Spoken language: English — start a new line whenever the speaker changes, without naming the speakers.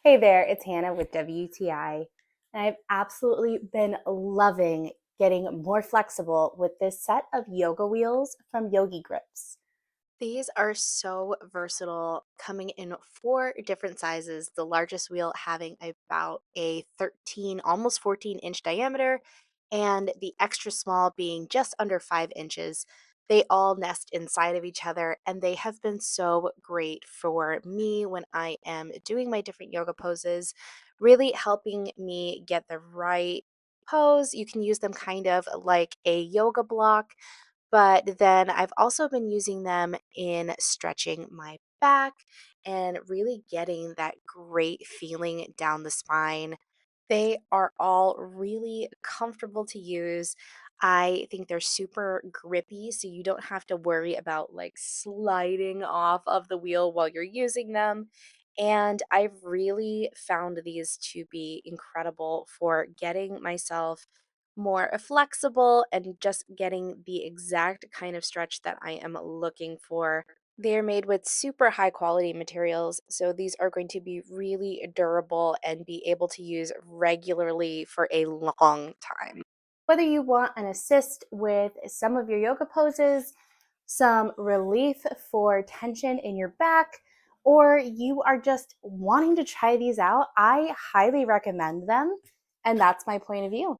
Hey there, it's Hannah with WTI, and I've absolutely been loving getting more flexible with this set of yoga wheels from Yogi Grips.
These are so versatile, coming in four different sizes, the largest wheel having about a 13, almost 14-inch diameter, and the extra small being just under 5 inches. They all nest inside of each other, and they have been so great for me when I am doing my different yoga poses, really helping me get the right pose. You can use them kind of like a yoga block, but then I've also been using them in stretching my back and really getting that great feeling down the spine. They are all really comfortable to use. I think they're super grippy, so you don't have to worry about like sliding off of the wheel while you're using them. And I've really found these to be incredible for getting myself more flexible and just getting the exact kind of stretch that I am looking for. They're made with super high quality materials, so these are going to be really durable and be able to use regularly for a long time.
Whether you want an assist with some of your yoga poses, some relief for tension in your back, or you are just wanting to try these out, I highly recommend them. And that's my point of view.